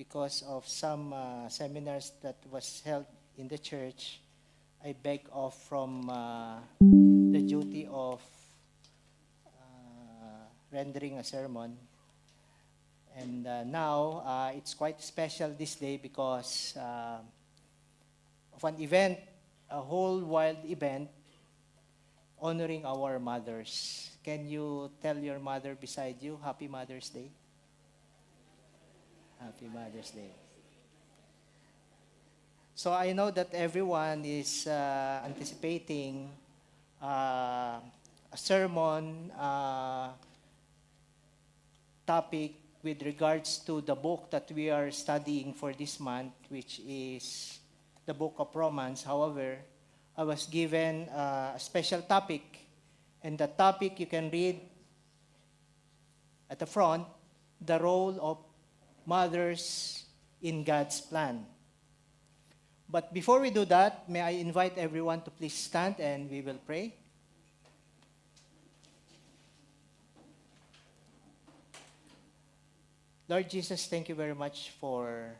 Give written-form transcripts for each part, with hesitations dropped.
because of some seminars that was held in the church, I beg off from the duty of rendering a sermon. And now, it's quite special this day because of an event, a whole wild event, honoring our mothers. Can you tell your mother beside you, Happy Mother's Day? Happy Mother's Day. So I know that everyone is anticipating a sermon topic with regards to the book that we are studying for this month, which is the book of Romans. However, I was given a special topic, and the topic you can read at the front, the role of mothers in God's plan. But before we do that, may I invite everyone to please stand and we will pray. Lord Jesus, thank you very much for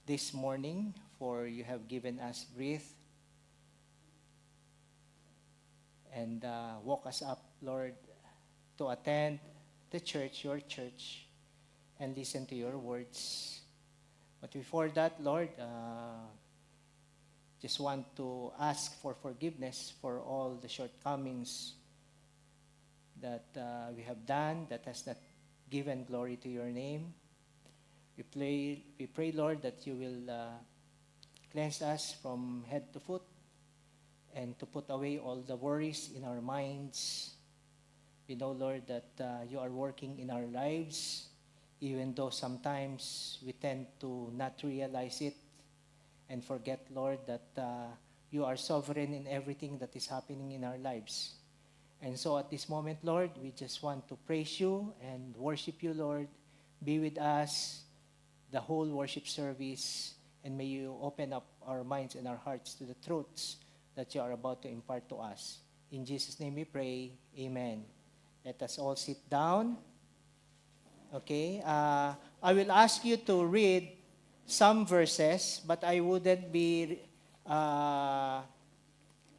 this morning, for you have given us breath and woke us up, Lord, to attend the church, your church, and listen to your words. But before that, Lord, just want to ask for forgiveness for all the shortcomings that we have done that has not given glory to your name. We pray, Lord, that you will cleanse us from head to foot and to put away all the worries in our minds. We know, Lord, that you are working in our lives, even though sometimes we tend to not realize it and forget, Lord, that you are sovereign in everything that is happening in our lives. And so at this moment, Lord, we just want to praise you and worship you, Lord. Be with us the whole worship service, and may you open up our minds and our hearts to the truths that you are about to impart to us. In Jesus' name we pray, amen. Let us all sit down. Okay, I will ask you to read some verses, but I wouldn't be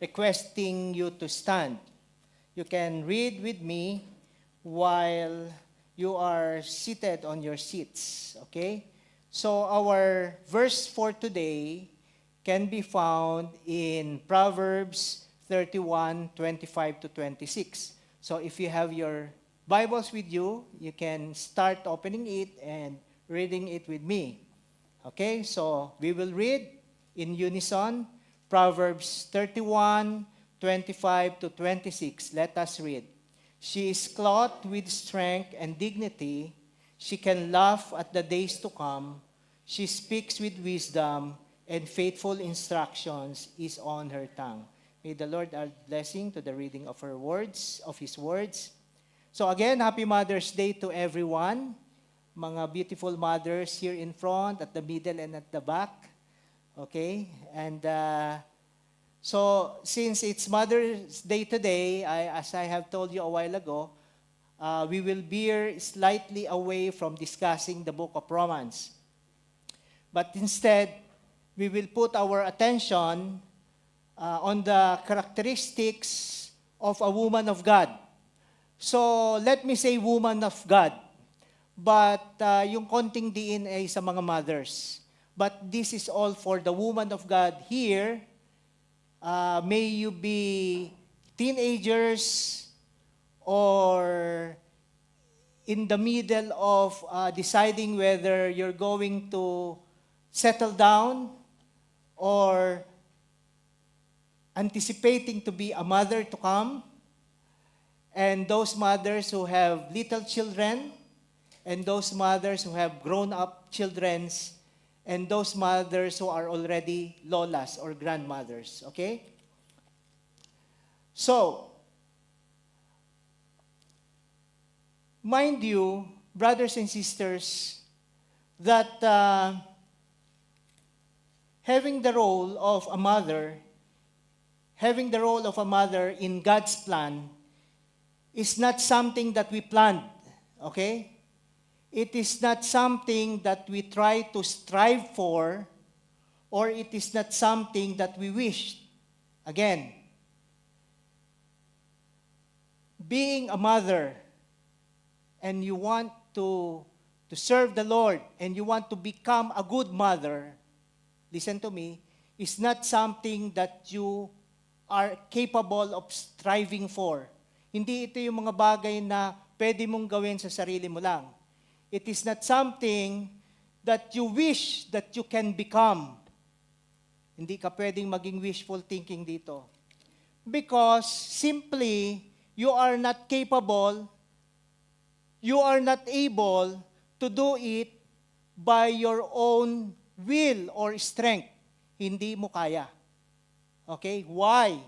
requesting you to stand. You can read with me while you are seated on your seats, okay? So our verse for today can be found in Proverbs 31, 25 to 26. So if you have your Bibles with you, you can start opening it and reading it with me. Okay, so we will read in unison Proverbs 31, 25 to 26. Let us read. She is clothed with strength and dignity. She can laugh at the days to come. She speaks with wisdom, and faithful instructions is on her tongue. May the Lord add blessing to the reading of her words, of His words. So again, Happy Mother's Day to everyone. Mga beautiful mothers here in front, at the middle, and at the back. Okay? And so since it's Mother's Day today, as I have told you a while ago, we will veer slightly away from discussing the book of Romans. But instead, we will put our attention on the characteristics of a woman of God. So let me say woman of God. But yung konting diin ay sa mga mothers. But this is all for the woman of God here. May you be teenagers or in the middle of deciding whether you're going to settle down or anticipating to be a mother to come. And those mothers who have little children, and those mothers who have grown-up children, and those mothers who are already lolas or grandmothers, okay? So, mind you, brothers and sisters, that having the role of a mother in God's plan is not something that we planned, okay? It is not something that we try to strive for, or it is not something that we wish. Again, being a mother and you want to serve the Lord and you want to become a good mother, listen to me, is not something that you are capable of striving for. Hindi ito yung mga bagay na pwede mong gawin sa sarili mo lang. It is not something that you wish that you can become. Hindi ka pwedeng maging wishful thinking dito. Because simply, you are not capable, you are not able to do it by your own will or strength. Hindi mo kaya. Okay? Why?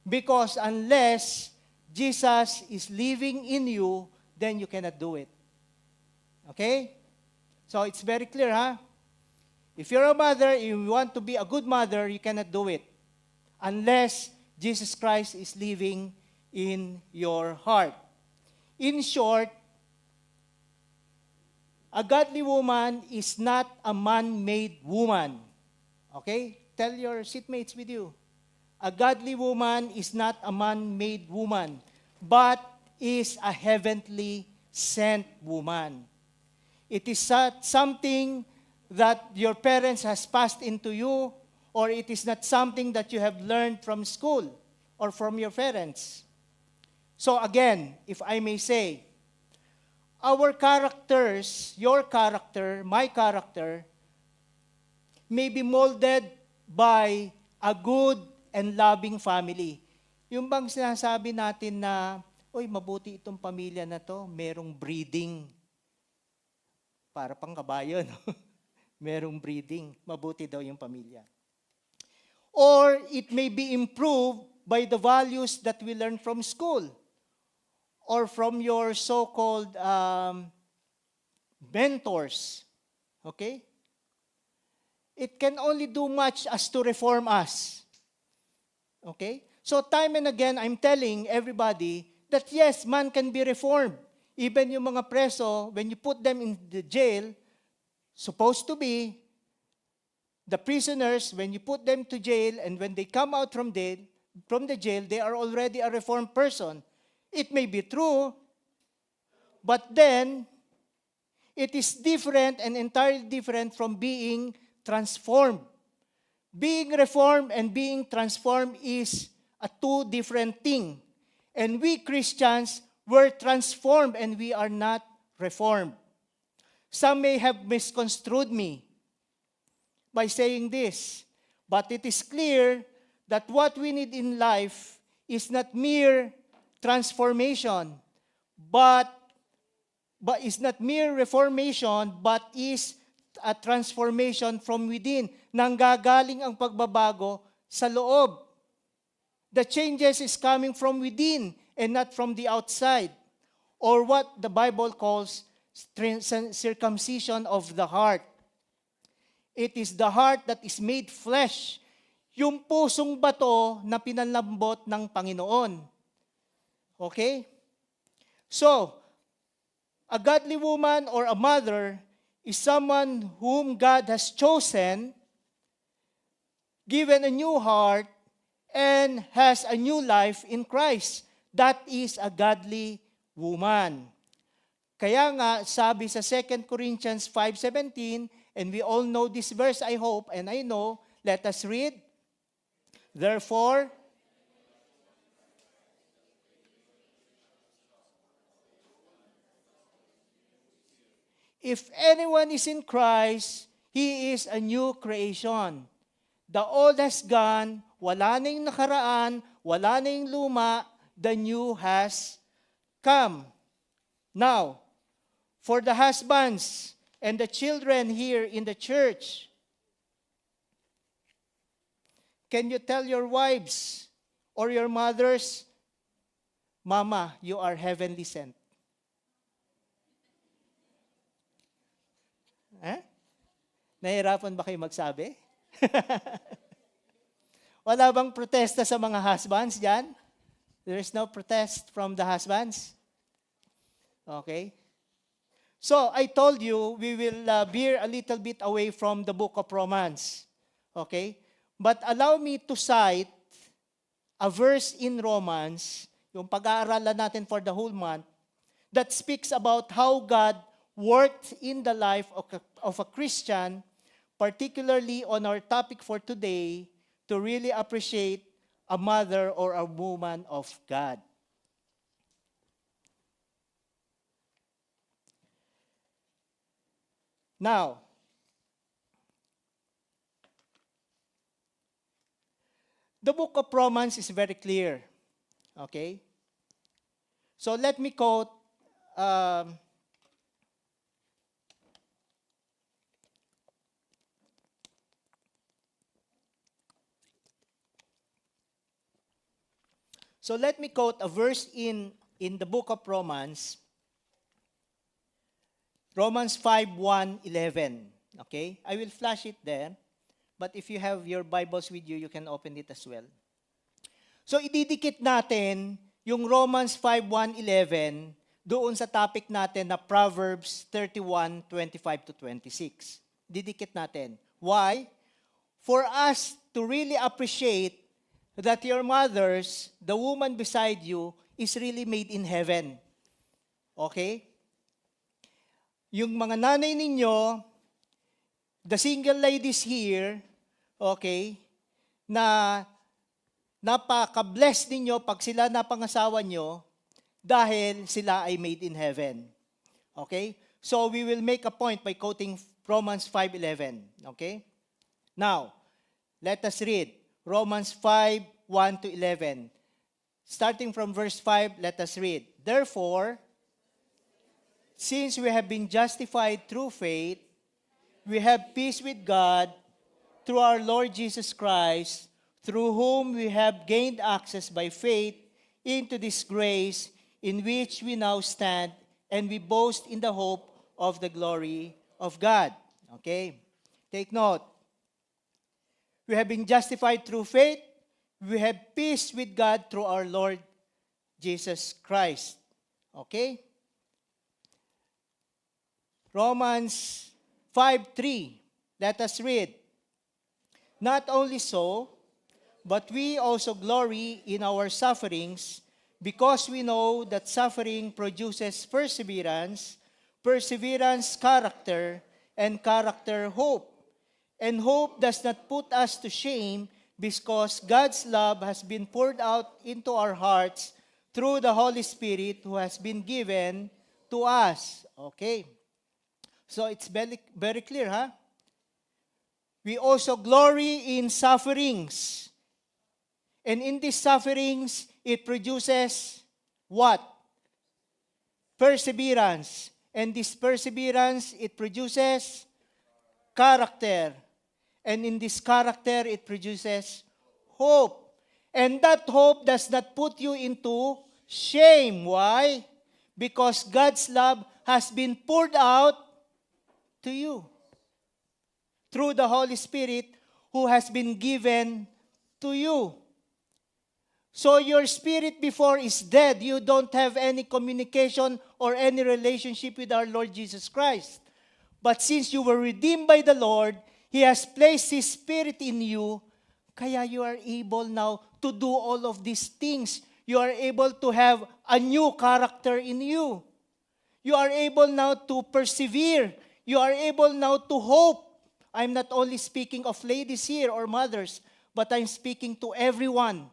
Because unless Jesus is living in you, then you cannot do it. Okay? So it's very clear, huh? If you're a mother, you want to be a good mother, you cannot do it unless Jesus Christ is living in your heart. In short, a godly woman is not a man-made woman. Okay? Tell your seatmates with you. A godly woman is not a man-made woman, but is a heavenly sent woman. It is not something that your parents has passed into you, or it is not something that you have learned from school or from your parents. So again, if I may say, our characters, your character, my character, may be molded by a good and loving family. Yung bang sinasabi natin na, oy, mabuti itong pamilya na to, merong breeding. Para pang kabayo, no? Merong breeding. Mabuti daw yung pamilya. Or it may be improved by the values that we learn from school or from your so-called mentors. Okay? It can only do much as to reform us. Okay? So time and again, I'm telling everybody that yes, man can be reformed. Even yung mga preso, when you put them in the jail, supposed to be, the prisoners, when you put them to jail, and when they come out from the jail, they are already a reformed person. It may be true, but then, it is different and entirely different from being transformed. Being reformed and being transformed is a two different thing. And we Christians were transformed and we are not reformed. Some may have misconstrued me by saying this, but it is clear that what we need in life is not mere transformation, but is not mere reformation, but is a transformation from within. Nanggagaling ang pagbabago sa loob. The changes is coming from within and not from the outside. Or what the Bible calls circumcision of the heart. It is the heart that is made flesh. Yung pusong bato na pinalambot ng Panginoon. Okay? So, a godly woman or a mother is someone whom God has chosen, given a new heart, and has a new life in Christ. That is a godly woman. Kaya nga, sabi sa 2 Corinthians 5:17, and we all know this verse, I hope, and I know, let us read. Therefore, if anyone is in Christ, he is a new creation. The old has gone, wala na yung nakaraan, wala na yung luma, the new has come. Now, for the husbands and the children here in the church, can you tell your wives or your mothers, Mama, you are heavenly sent? Eh? Nahirapan ba kayo magsabi? Wala bang protesta sa mga husbands dyan? There is no protest from the husbands? Okay. So, I told you, we will veer a little bit away from the book of Romans. Okay? But allow me to cite a verse in Romans, yung pag-aaralan natin for the whole month, that speaks about how God worked in the life of a Christian, particularly on our topic for today, to really appreciate a mother or a woman of God. Now, the book of Romans is very clear. Okay? So let me quote a verse in the book of Romans, Romans 5:1-11. Okay? I will flash it there. But if you have your Bibles with you, you can open it as well. So, ididikit natin yung Romans 5:1-11 doon sa topic natin na Proverbs 31:25-26. Didikit natin. Why? For us to really appreciate that your mothers, the woman beside you, is really made in heaven. Okay? Yung mga nanay ninyo, the single ladies here, okay, na napaka-bless ninyo pag sila napangasawa nyo dahil sila ay made in heaven. Okay? So we will make a point by quoting Romans 5:11. Okay? Now, let us read Romans 5:1-11. Starting from verse 5, let us read. Therefore, since we have been justified through faith, we have peace with God through our Lord Jesus Christ, through whom we have gained access by faith into this grace in which we now stand, and we boast in the hope of the glory of God. Okay? Take note. We have been justified through faith. We have peace with God through our Lord Jesus Christ. Okay? Romans 5:3. Let us read. Not only so, but we also glory in our sufferings, because we know that suffering produces perseverance, perseverance character, and character hope. And hope does not put us to shame, because God's love has been poured out into our hearts through the Holy Spirit who has been given to us. Okay? So it's very, very clear, huh? We also glory in sufferings. And in these sufferings, it produces what? Perseverance. And this perseverance, it produces character. And in this character, it produces hope. And that hope does not put you into shame. Why? Because God's love has been poured out to you through the Holy Spirit who has been given to you. So your spirit before is dead. You don't have any communication or any relationship with our Lord Jesus Christ. But since you were redeemed by the Lord, He has placed His Spirit in you, kaya you are able now to do all of these things. You are able to have a new character in you. You are able now to persevere. You are able now to hope. I'm not only speaking of ladies here or mothers, but I'm speaking to everyone.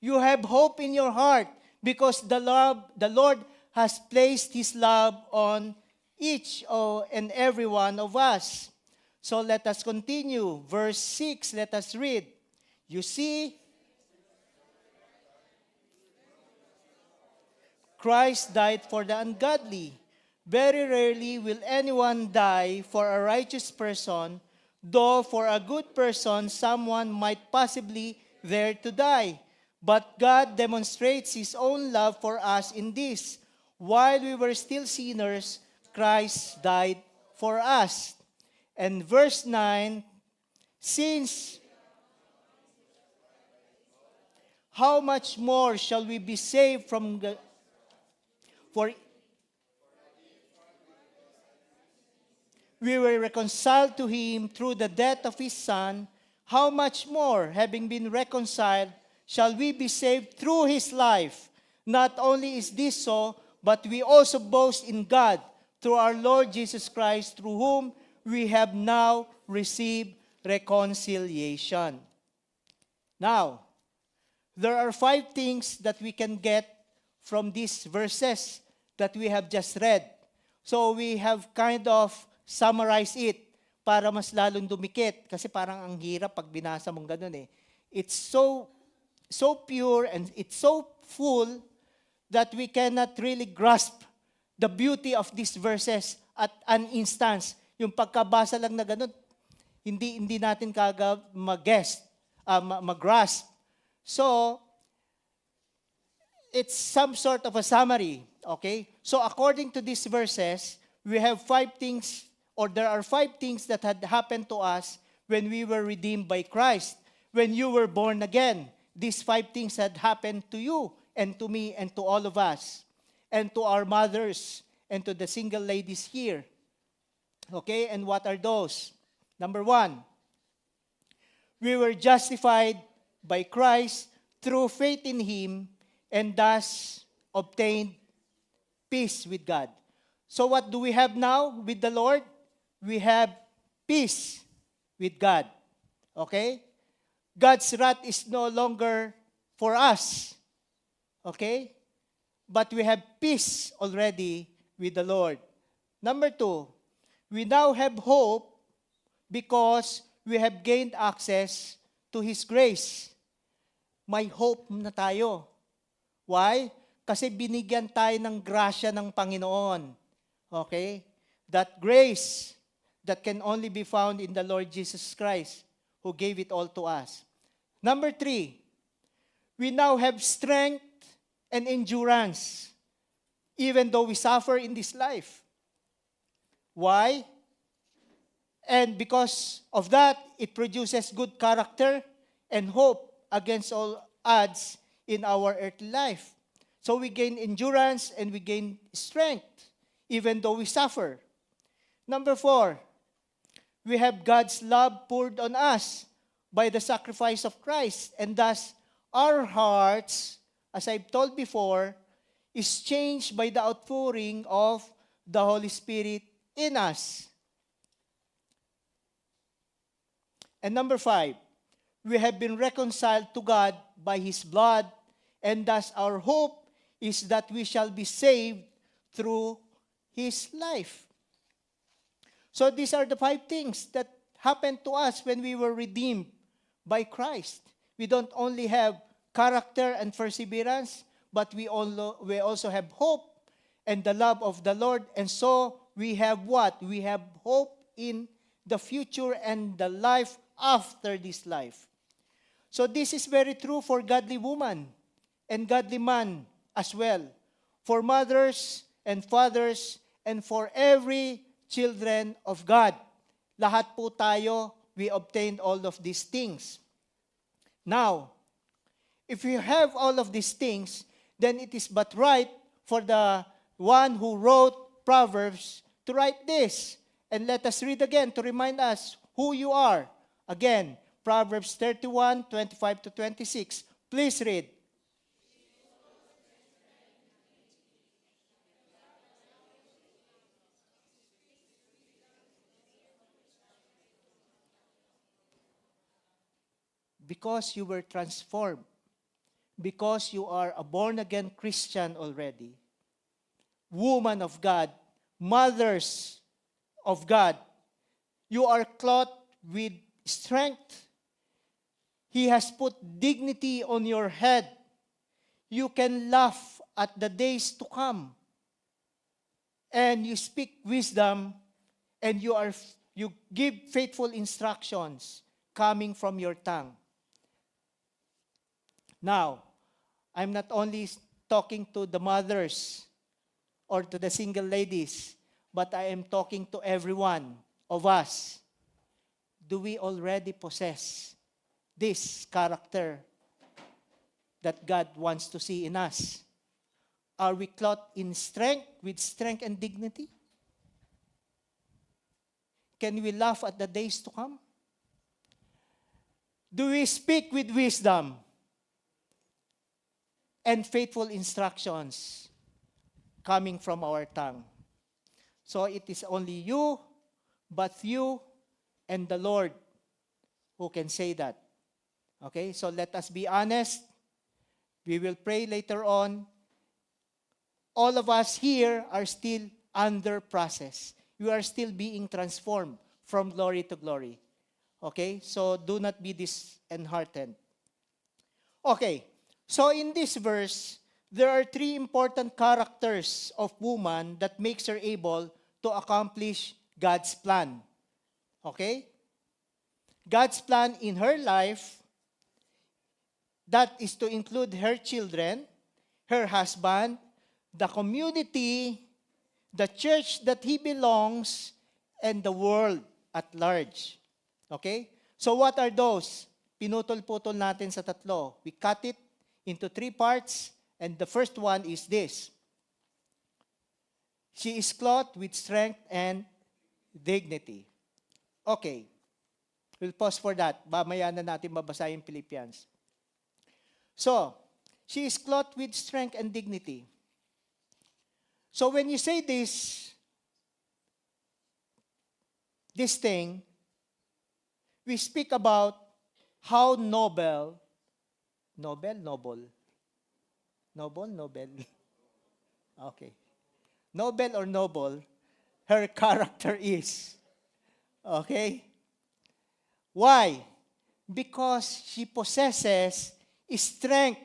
You have hope in your heart because the Lord has placed His love on each and every one of us. So let us continue. Verse 6, let us read. You see, Christ died for the ungodly. Very rarely will anyone die for a righteous person, though for a good person someone might possibly dare to die. But God demonstrates His own love for us in this: while we were still sinners, Christ died for us. And verse 9, since how much more shall we be saved from the... For we were reconciled to Him through the death of His Son, how much more, having been reconciled, shall we be saved through His life? Not only is this so, but we also boast in God through our Lord Jesus Christ, through whom we have now received reconciliation. Now, there are 5 things that we can get from these verses that we have just read. So we have kind of summarized it para mas lalong dumikit. Kasi parang ang hirap pag binasa mong ganun eh. It's so pure and it's so full that we cannot really grasp the beauty of these verses at an instance. Yung pagkabasa lang na ganun, hindi natin mag-grasp. So, it's some sort of a summary, okay? So according to these verses, we have 5 things, or there are 5 things that had happened to us when we were redeemed by Christ. When you were born again, these 5 things had happened to you and to me and to all of us, and to our mothers and to the single ladies here. Okay, and what are those? Number 1, we were justified by Christ through faith in Him, and thus obtained peace with God. So what do we have now with the Lord? We have peace with God. Okay? God's wrath is no longer for us. Okay? But we have peace already with the Lord. Number 2, we now have hope because we have gained access to His grace. May hope na tayo. Why? Kasi binigyan tayo ng grasya ng Panginoon. Okay? That grace that can only be found in the Lord Jesus Christ, who gave it all to us. Number 3, we now have strength and endurance, even though we suffer in this life. Why? And because of that, it produces good character and hope against all odds in our earthly life. So we gain endurance and we gain strength, even though we suffer. Number 4, we have God's love poured on us by the sacrifice of Christ, and thus our hearts, as I've told before, is changed by the outpouring of the Holy Spirit in us. And number 5, we have been reconciled to God by His blood, and thus our hope is that we shall be saved through His life. So these are the 5 things that happened to us when we were redeemed by Christ. We don't only have character and perseverance, but we also have hope and the love of the Lord. And so we have what? We have hope in the future and the life after this life. So this is very true for godly woman and godly man as well, for mothers and fathers, and for every children of God. Lahat po tayo, we obtained all of these things. Now, if we have all of these things, then it is but right for the one who wrote Proverbs to write this. And let us read again to remind us who you are. Again, Proverbs 31:25-26. Please read. Because you were transformed, because you are a born-again Christian already, woman of God, mothers of God, you are clothed with strength. He has put dignity on your head. You can laugh at the days to come. And you speak wisdom, and you give faithful instructions coming from your tongue. Now, I'm not only talking to the mothers or to the single ladies, but I am talking to every one of us. Do we already possess this character that God wants to see in us? Are we clothed in strength, with strength and dignity? Can we laugh at the days to come? Do we speak with wisdom and faithful instructions coming from our tongue? So it is only you, but you and the Lord who can say that. Okay, so let us be honest. We will pray later on. All of us here are still under process. You are still being transformed from glory to glory. Okay, so do not be disheartened. Okay, so in this verse, there are three important characters of woman that makes her able to accomplish God's plan. Okay? God's plan in her life, that is to include her children, her husband, the community, the church that he belongs, and the world at large. Okay? So what are those? Pinutol-putol natin sa tatlo. We cut it into 3 parts, and the first one is this. She is clothed with strength and dignity. Okay. We'll pause for that. Mamaya na natin mabasa yung Philippians. So, she is clothed with strength and dignity. So when you say this thing, we speak about how noble, okay. Noble or noble, her character is. Okay? Why? Because she possesses strength.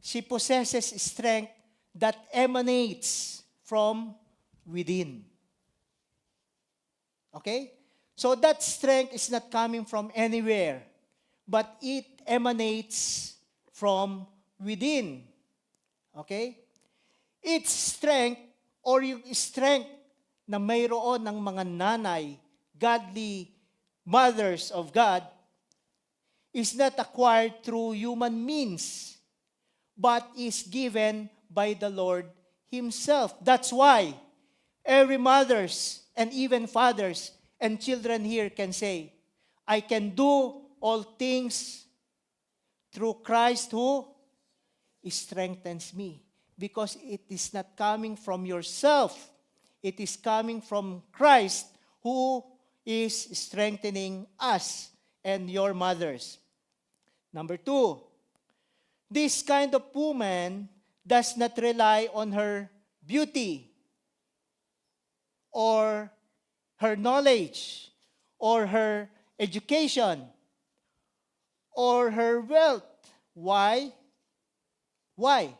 She possesses strength that emanates from within. Okay? So that strength is not coming from anywhere, but it emanates from within. Okay? Its strength, or yung strength na mayroon ng mga nanay, godly mothers of God, is not acquired through human means, but is given by the Lord Himself. That's why every mothers and even fathers and children here can say, I can do all things through Christ who strengthens me. Because it is not coming from yourself. It is coming from Christ who is strengthening us and your mothers. Number 2, this kind of woman does not rely on her beauty or her knowledge or her education or her wealth. Why? Why?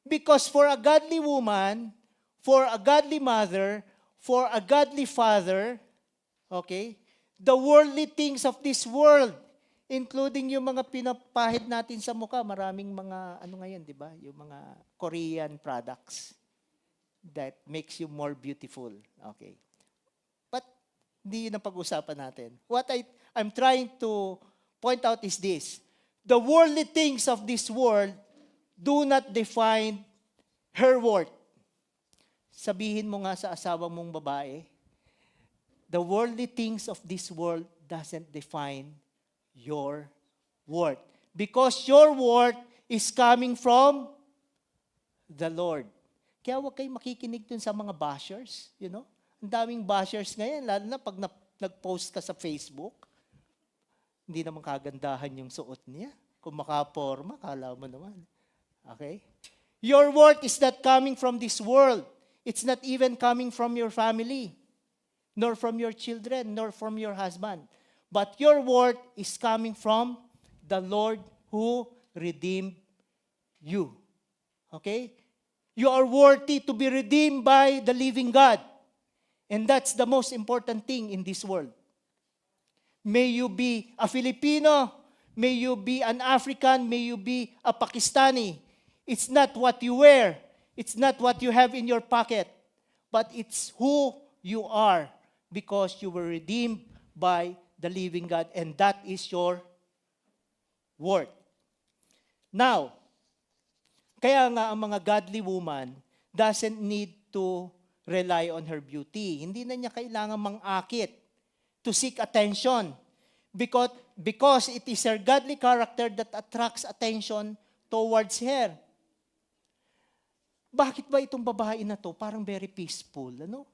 Because for a godly woman, for a godly mother, for a godly father, okay, the worldly things of this world, including yung mga pinapahid natin sa mukha, maraming mga, ngayon, di ba? Yung mga Korean products that makes you more beautiful. Okay. But, hindi yun ang pag-usapan natin. What I'm trying to point out is this. The worldly things of this world do not define her worth. Sabihin mo nga sa asawa mong babae, the worldly things of this world doesn't define your worth. Because your worth is coming from the Lord. Kaya huwag kayong makikinig dun sa mga bashers, you know? Ang daming bashers ngayon, lalo na pag nag-post ka sa Facebook, hindi naman kagandahan yung suot niya. Kung makaporma, kala mo naman. Okay? Your worth is not coming from this world. It's not even coming from your family, nor from your children, nor from your husband. But your worth is coming from the Lord who redeemed you. Okay? You are worthy to be redeemed by the living God. And that's the most important thing in this world. May you be a Filipino, may you be an African, may you be a Pakistani. It's not what you wear. It's not what you have in your pocket. But it's who you are because you were redeemed by the living God. And that is your worth. Now, kaya nga ang mga godly woman doesn't need to rely on her beauty. Hindi na niya kailangan mangakit to seek attention because it is her godly character that attracts attention towards her. Bakit ba itong babae na to parang very peaceful? Ano?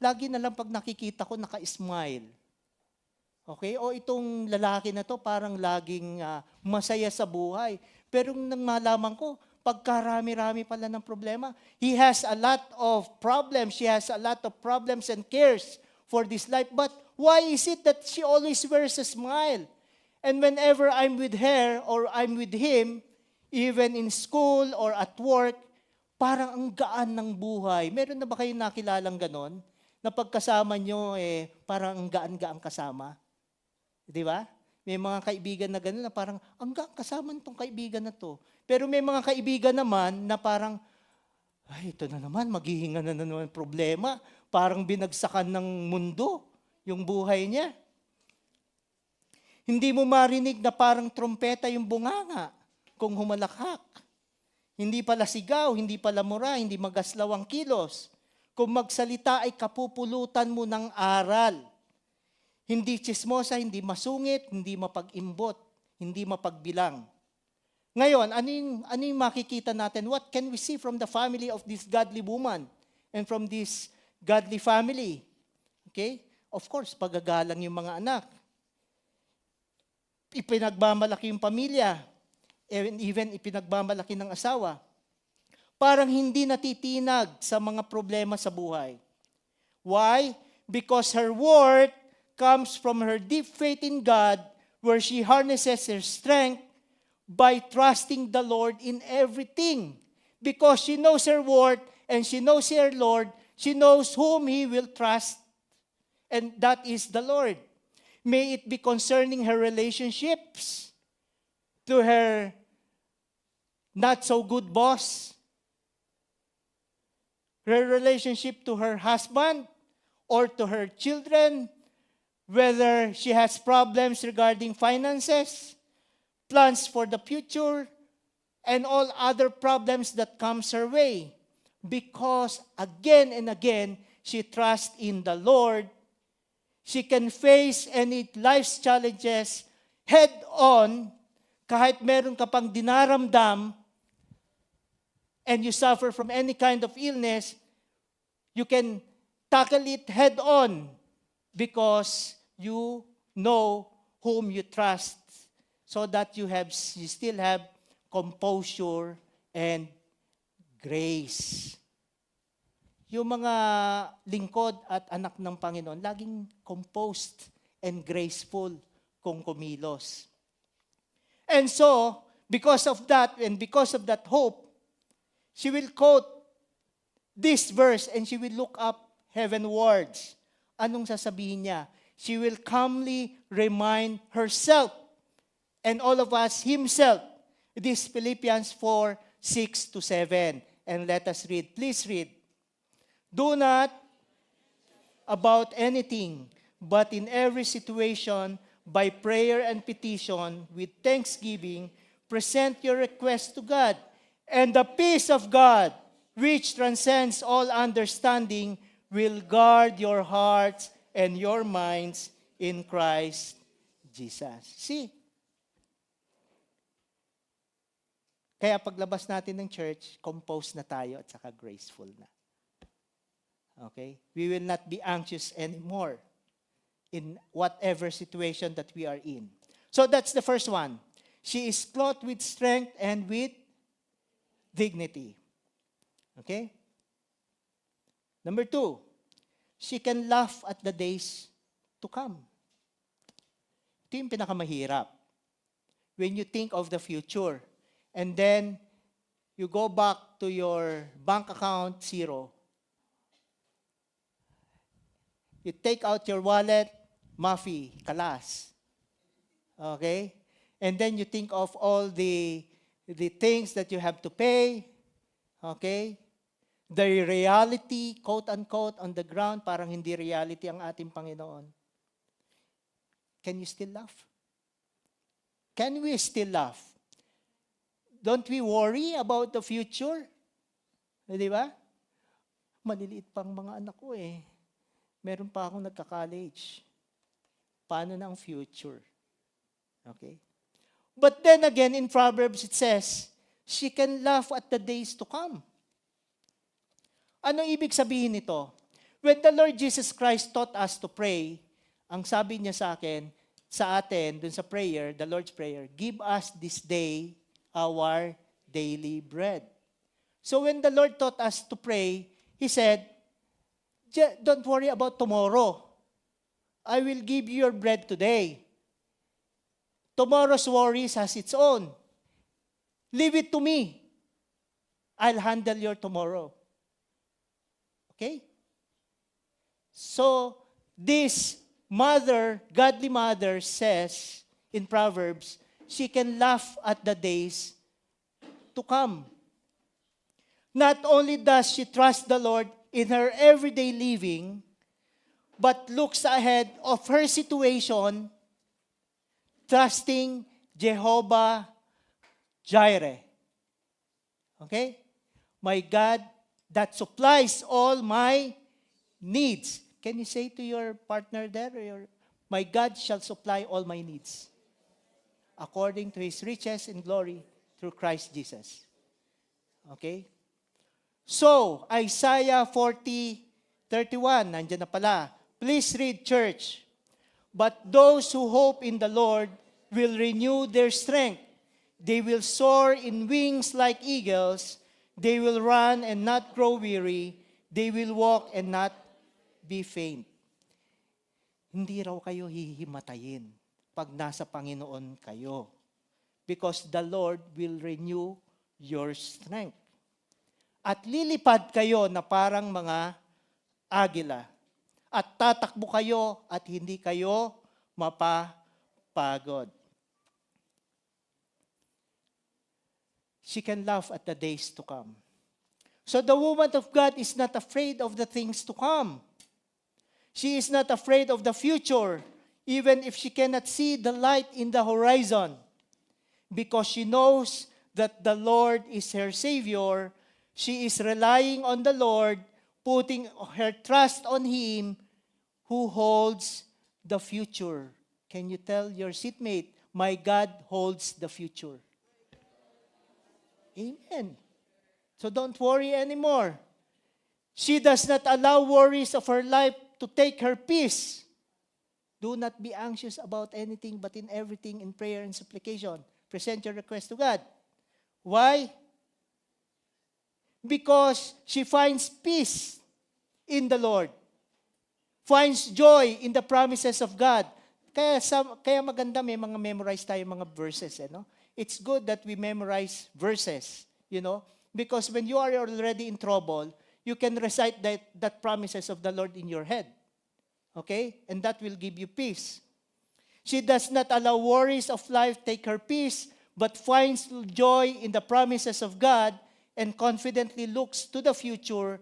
Lagi na lang pag nakikita ko, naka-smile. Okay? O itong lalaki na to parang laging masaya sa buhay. Pero nang malaman ko, pagkarami-rami pala ng problema. He has a lot of problems. She has a lot of problems and cares for this life. But why is it that she always wears a smile? And whenever I'm with her or I'm with him, even in school or at work, parang ang gaan ng buhay. Meron na ba kayong nakilalang ganon? Na pagkasama nyo, parang ang gaan-gaan kasama? Di ba? May mga kaibigan na gano'n na parang, ang gaan kasama nitong kaibigan na to. Pero may mga kaibigan naman na parang, ay, ito na naman, maghihinga na naman problema. Parang binagsakan ng mundo yung buhay niya. Hindi mo marinig na parang trompeta yung bunganga kung humalakhak. Hindi pala sigaw, hindi pala mura, hindi magaslaw ang kilos. Kung magsalita ay kapupulutan mo ng aral. Hindi tsismosa, hindi masungit, hindi mapag-imbot, hindi mapagbilang. Ngayon, ano yung makikita natin? What can we see from the family of this godly woman and from this godly family? Okay? Of course, pagagalang yung mga anak. Ipinagmamalaki yung pamilya. Even ipinagmamalaki ng asawa. Parang hindi natitinag sa mga problema sa buhay. Why? Because her worth comes from her deep faith in God, where she harnesses her strength by trusting the Lord in everything. Because she knows her worth and she knows her Lord, she knows whom he will trust, and that is the Lord. May it be concerning her relationships to her not so good boss, her relationship to her husband or to her children, whether she has problems regarding finances, plans for the future, and all other problems that comes her way. Because again and again, she trusts in the Lord. She can face any life's challenges head on, kahit meron ka pang dinaramdam, and you suffer from any kind of illness, you can tackle it head on because you know whom you trust, so that you still have composure and grace. Yung mga lingkod at anak ng Panginoon, laging composed and graceful kung kumilos. And so, because of that and because of that hope, she will quote this verse and she will look up heavenwards. Anong sasabihin niya? She will calmly remind herself and all of us himself. This Philippians 4:6-7. And let us read. Please read. Do not about anything, but in every situation, by prayer and petition, with thanksgiving, present your request to God. And the peace of God, which transcends all understanding, will guard your hearts and your minds in Christ Jesus. See? Kaya paglabas natin ng church, composed na tayo at saka graceful na. Okay? We will not be anxious anymore in whatever situation that we are in. So that's the first one. She is clothed with strength and with dignity. Okay? Number 2, she can laugh at the days to come. Ito yung pinakamahirap. When you think of the future, and then you go back to your bank account, zero. You take out your wallet, mafi, kalas. Okay? And then you think of all the things that you have to pay. Okay? The reality, quote-unquote, on the ground, parang hindi reality ang ating Panginoon. Can you still laugh? Can we still laugh? Don't we worry about the future? Di ba? Maliliit pang mga anak ko eh. Meron pa akong nagka-college. Paano na ang future? Okay? But then again, in Proverbs it says, she can laugh at the days to come. Ano ibig sabihin nito? When the Lord Jesus Christ taught us to pray, ang sabi niya sa atin, dun sa prayer, the Lord's Prayer, give us this day our daily bread. So when the Lord taught us to pray, He said, don't worry about tomorrow. I will give you your bread today. Tomorrow's worries has its own. Leave it to me. I'll handle your tomorrow. Okay? So, this mother, godly mother says in Proverbs, she can laugh at the days to come. Not only does she trust the Lord in her everyday living, but looks ahead of her situation, trusting Jehovah Jireh. Okay? My God that supplies all my needs. Can you say to your partner there, my God shall supply all my needs according to His riches in glory through Christ Jesus. Okay? So, Isaiah 40:31, nandiyan na pala. Please read, church. But those who hope in the Lord will renew their strength. They will soar in wings like eagles. They will run and not grow weary. They will walk and not be faint. Hindi raw kayo hihimatayin pag nasa Panginoon kayo. Because the Lord will renew your strength. At lilipad kayo na parang mga agila. At tatakbo kayo at hindi kayo mapapagod. She can laugh at the days to come. So the woman of God is not afraid of the things to come. She is not afraid of the future, even if she cannot see the light in the horizon. Because she knows that the Lord is her Savior. She is relying on the Lord, putting her trust on Him who holds the future. Can you tell your seatmate, my God holds the future? Amen. So don't worry anymore. She does not allow worries of her life to take her peace. Do not be anxious about anything, but in everything, in prayer and supplication, present your request to God. Why? Because she finds peace in the Lord. Finds joy in the promises of God. Kaya maganda may mga memorize tayo mga verses. No? It's good that we memorize verses, because when you are already in trouble, you can recite that promises of the Lord in your head. Okay? And that will give you peace. She does not allow worries of life take her peace, but finds joy in the promises of God and confidently looks to the future.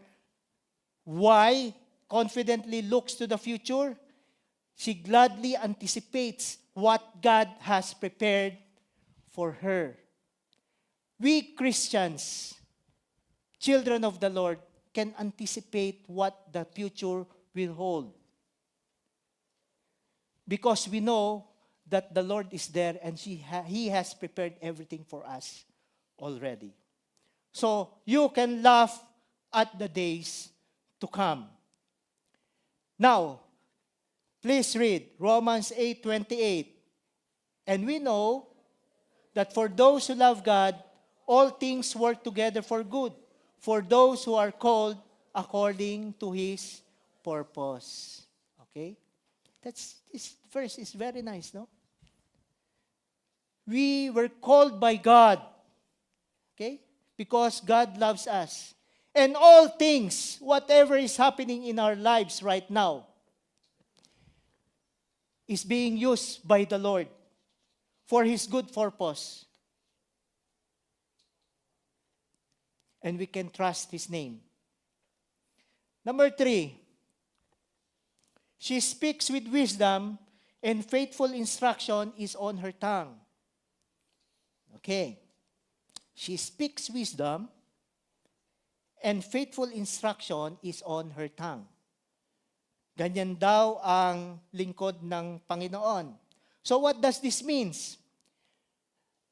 Why? Confidently looks to the future? She gladly anticipates what God has prepared for her. We Christians, children of the Lord, can anticipate what the future will hold. Because we know that the Lord is there and He has prepared everything for us already. So, you can laugh at the days to come. Now, please read Romans 8:28. And we know that for those who love God, all things work together for good, for those who are called according to His purpose. Okay? This verse is very nice, no? We were called by God. Okay? Because God loves us. And all things, whatever is happening in our lives right now, is being used by the Lord for His good purpose. And we can trust His name. Number 3, she speaks with wisdom and faithful instruction is on her tongue. Okay. She speaks wisdom and faithful instruction is on her tongue. Ganyan daw ang lingkod ng Panginoon. So what does this mean?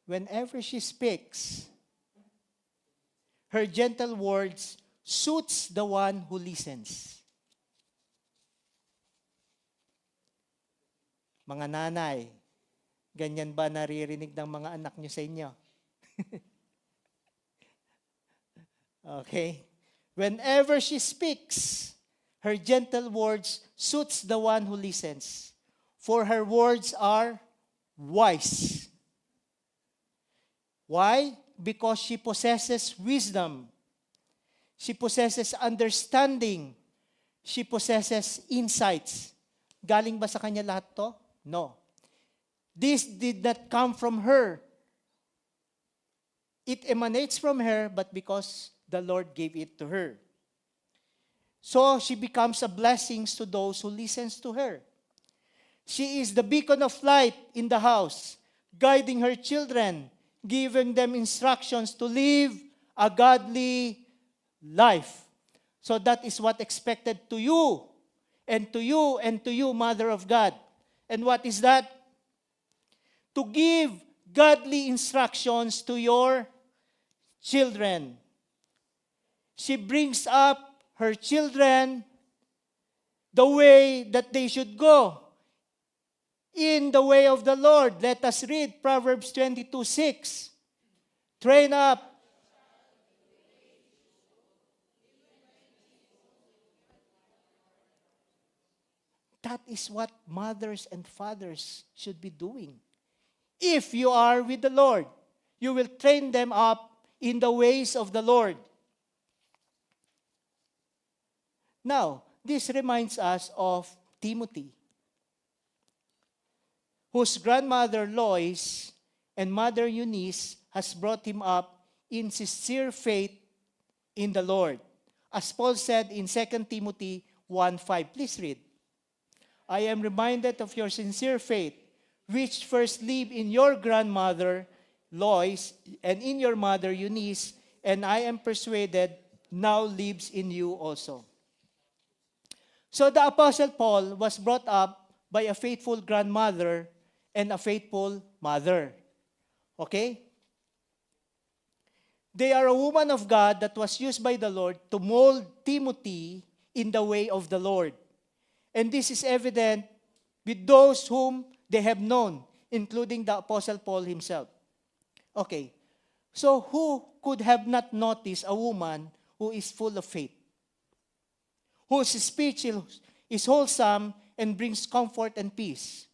Whenever she speaks, her gentle words suits the one who listens. Mga nanay, ganyan ba naririnig ng mga anak niyo sa inyo? Okay? Whenever she speaks, her gentle words suits the one who listens, for her words are wise. Why? Because she possesses wisdom. She possesses understanding. She possesses insights. Galing ba sa kanya lahat to? No. This did not come from her. It emanates from her, but because the Lord gave it to her. So she becomes a blessing to those who listens to her. She is the beacon of light in the house, guiding her children, giving them instructions to live a godly life. So that is what expected to you, and to you, and to you, Mother of God. And what is that? To give godly instructions to your children. She brings up her children the way that they should go, in the way of the Lord. Let us read Proverbs 22:6. Train up. That is what mothers and fathers should be doing. If you are with the Lord, you will train them up in the ways of the Lord. Now, this reminds us of Timothy, whose grandmother Lois and mother Eunice has brought him up in sincere faith in the Lord. As Paul said in 2 Timothy 1:5. Please read. I am reminded of your sincere faith, which first lived in your grandmother Lois and in your mother Eunice, and I am persuaded now lives in you also. So the Apostle Paul was brought up by a faithful grandmother and a faithful mother. Okay? They are a woman of God that was used by the Lord to mold Timothy in the way of the Lord. And this is evident with those whom they have known, including the Apostle Paul himself. Okay, so who could have not noticed a woman who is full of faith, whose speech is wholesome and brings comfort and peace?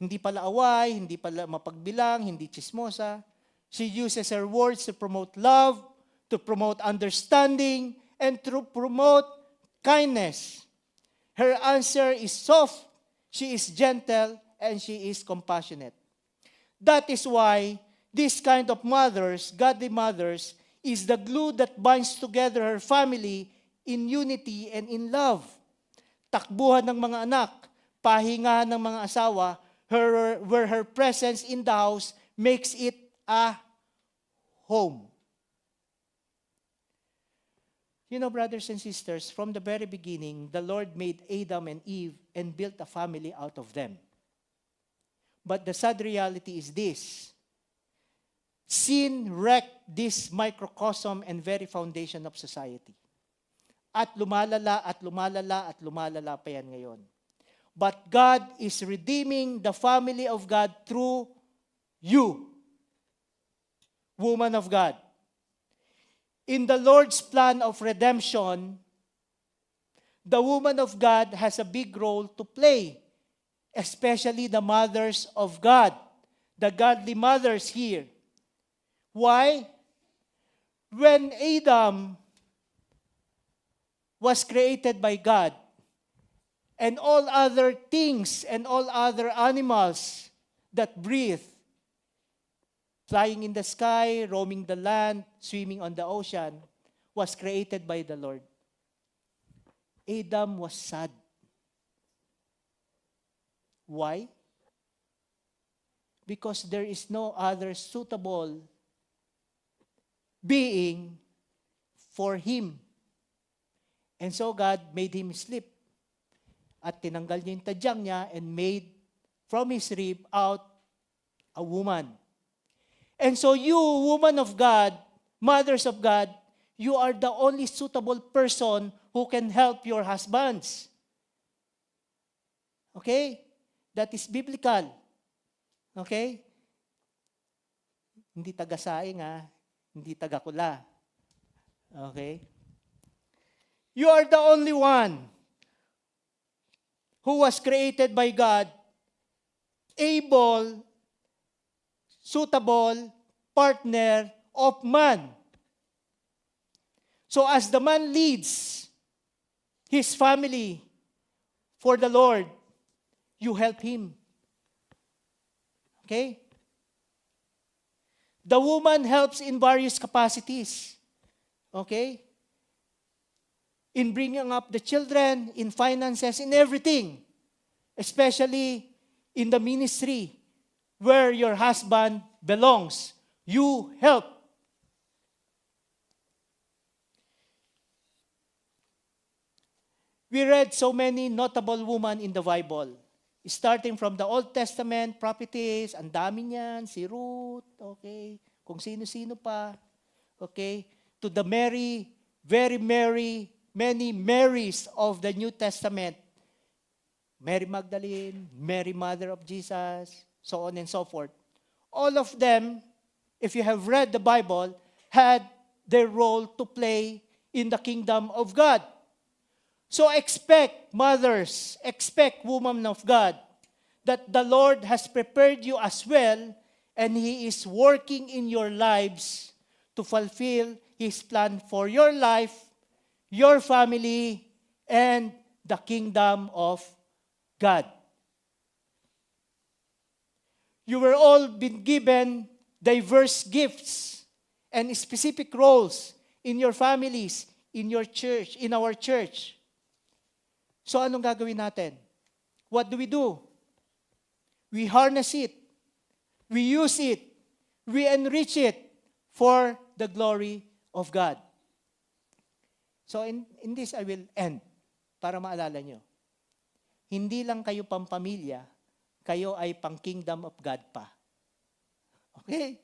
Hindi pala away, hindi pala mapagbilang, hindi chismosa. She uses her words to promote love, to promote understanding, and to promote kindness. Her answer is soft, she is gentle, and she is compassionate. That is why this kind of mothers, godly mothers, is the glue that binds together her family in unity and in love. Takbuhan ng mga anak, pahingahan ng mga asawa, where her presence in the house makes it a home. You know, brothers and sisters, from the very beginning, the Lord made Adam and Eve and built a family out of them. But the sad reality is this: sin wrecked this microcosm and very foundation of society. At lumalala, at lumalala, at lumalala pa yan ngayon. But God is redeeming the family of God through you, woman of God. In the Lord's plan of redemption, the woman of God has a big role to play, especially the mothers of God, the godly mothers here. Why? When Adam was created by God, and all other things and all other animals that breathe, flying in the sky, roaming the land, swimming on the ocean, was created by the Lord. Adam was sad. Why? Because there is no other suitable being for him. And so God made him sleep. At tinanggal niya yung tadyang niya and made from his rib out a woman. And so you, woman of God, mothers of God, you are the only suitable person who can help your husbands. Okay? That is biblical. Okay? Hindi taga-saing hindi taga-kula. Okay? You are the only one who was created by God, able, suitable partner of man. So as the man leads his family for the Lord, you help him. Okay? The woman helps in various capacities. Okay? In bringing up the children, in finances, in everything. Especially in the ministry where your husband belongs. You help. We read so many notable women in the Bible. Starting from the Old Testament, prophetess, ang dami niyan, si Ruth, okay, kung sino-sino pa, okay, to the Mary, very Mary, many Marys of the New Testament. Mary Magdalene, Mary Mother of Jesus, so on and so forth. All of them, if you have read the Bible, had their role to play in the kingdom of God. So expect, mothers, expect, women of God, that the Lord has prepared you as well, and He is working in your lives to fulfill His plan for your life, your family, and the kingdom of God. You were all been given diverse gifts and specific roles in your families, in your church, in our church. So anong gagawin natin? What do? We harness it. We use it. We enrich it for the glory of God. So in this I will end para maalala nyo. Hindi lang kayo pampamilya, kayo ay pang kingdom of God pa. Okay?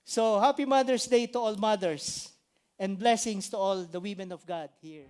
So happy Mother's Day to all mothers and blessings to all the women of God here.